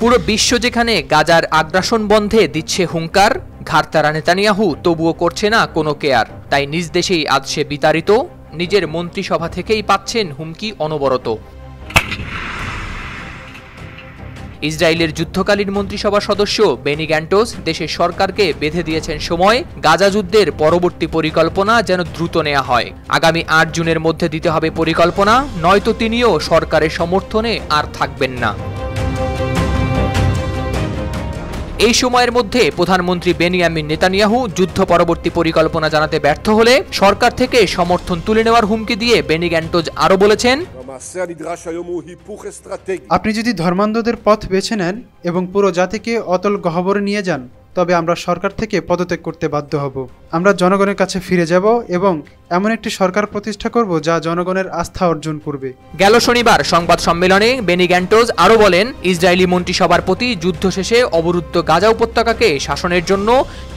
পুরো বিশ্ব যেখানে গাজার আগ্রাসন বন্ধে দিচ্ছে হুঙ্কার, ঘাড়তারা নেতানিয়াহু তবুও করছে না কোনো কেয়ার। তাই নিজ দেশেই আজ সে বিতাড়িত, নিজের মন্ত্রিসভা থেকেই পাচ্ছেন হুমকি অনবরত। ইসরায়েলের যুদ্ধকালীন মন্ত্রিসভার সদস্য বেনি গ্যান্টোস দেশের সরকারকে বেঁধে দিয়েছেন সময়, গাজা যুদ্ধের পরবর্তী পরিকল্পনা যেন দ্রুত নেওয়া হয়। আগামী ৮ জুনের মধ্যে দিতে হবে পরিকল্পনা, নয়তো তিনিও সরকারের সমর্থনে আর থাকবেন না। এই সময়ের মধ্যে প্রধানমন্ত্রী বেনিয়ামিন নেতানিয়াহু যুদ্ধ পরবর্তী পরিকল্পনা জানাতে ব্যর্থ হলে সরকার থেকে সমর্থন তুলে নেওয়ার হুমকি দিয়ে বেনি গ্যান্টোস আরও বলেছেন, আপনি যদি ধর্মান্ধদের পথ বেছে নেন এবং পুরো জাতিকে অতল গহ্বরে নিয়ে যান, তবে আমরা সরকার থেকে পদত্যাগ করতে বাধ্য হব। আমরা জনগণের কাছে ফিরে যাব এবং এমন একটি সরকার প্রতিষ্ঠা করব যা জনগণের আস্থা অর্জন করবে। গেল শনিবার সংবাদ সম্মেলনে বেনি গ্যান্টোস আরও বলেন, ইসরায়েলি মন্ত্রিসভার প্রতি যুদ্ধ শেষে অবরুদ্ধ গাজা উপত্যকাকে শাসনের জন্য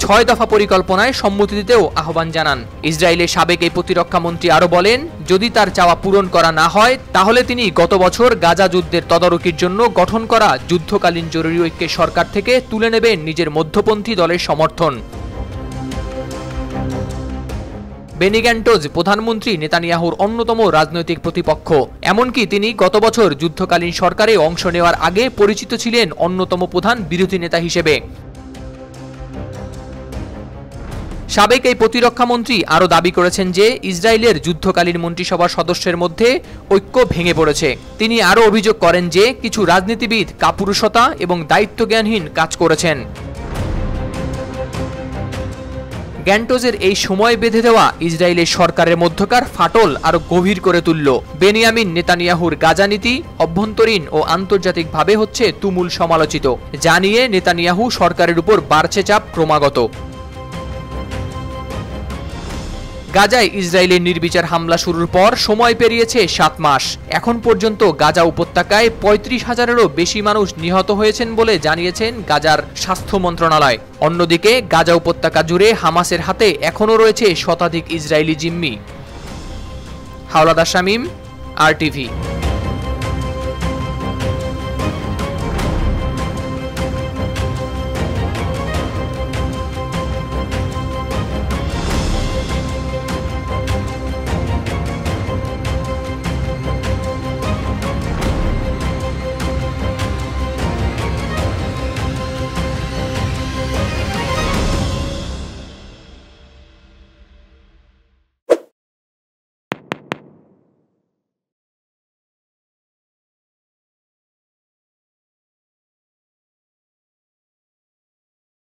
৬ দফা পরিকল্পনায় সম্মতি দিতেও আহ্বান জানান। ইসরায়েলের সাবেক এই প্রতিরক্ষা মন্ত্রী আরও বলেন, যদি তার চাওয়া পূরণ করা না হয় তাহলে তিনি গত বছর গাজা যুদ্ধের তদারকির জন্য গঠন করা যুদ্ধকালীন জরুরি ঐক্যের সরকার থেকে তুলে নেবেন নিজের মধ্যপন্থী দলের সমর্থন। বেনি গ্যান্টোস প্রধানমন্ত্রী নেতানিয়াহুর অন্যতম রাজনৈতিক প্রতিপক্ষ, এমনকি তিনি গত বছর যুদ্ধকালীন সরকারে অংশ নেওয়ার আগে পরিচিত ছিলেন অন্যতম প্রধান বিরোধী নেতা হিসেবে। সাবেক এই প্রতিরক্ষা মন্ত্রী আরও দাবি করেছেন যে ইসরায়েলের যুদ্ধকালীন মন্ত্রিসভার সদস্যের মধ্যে ঐক্য ভেঙে পড়েছে। তিনি আরও অভিযোগ করেন যে কিছু রাজনীতিবিদ কাপুরুষতা এবং দায়িত্বজ্ঞানহীন কাজ করেছেন। গ্যান্টোসের এই সময় বেঁধে দেওয়া ইসরায়েলের সরকারের মধ্যকার ফাটল আরও গভীর করে তুলল। বেনিয়ামিন নেতানিয়াহুর গাজা নীতি অভ্যন্তরীণ ও আন্তর্জাতিকভাবে হচ্ছে তুমুল সমালোচিত, যা নিয়ে নেতানিয়াহু সরকারের উপর বাড়ছে চাপ ক্রমাগত। গাজায় ইসরায়েলের নির্বিচার হামলা শুরুর পর সময় পেরিয়েছে ৭ মাস। এখন পর্যন্ত গাজা উপত্যকায় ৩৫,০০০-এরও বেশি মানুষ নিহত হয়েছেন বলে জানিয়েছেন গাজার স্বাস্থ্য মন্ত্রণালয়। অন্যদিকে গাজা উপত্যকা জুড়ে হামাসের হাতে এখনও রয়েছে শতাধিক ইসরায়েলি জিম্মি। হাওলাদার শামীম, RTV।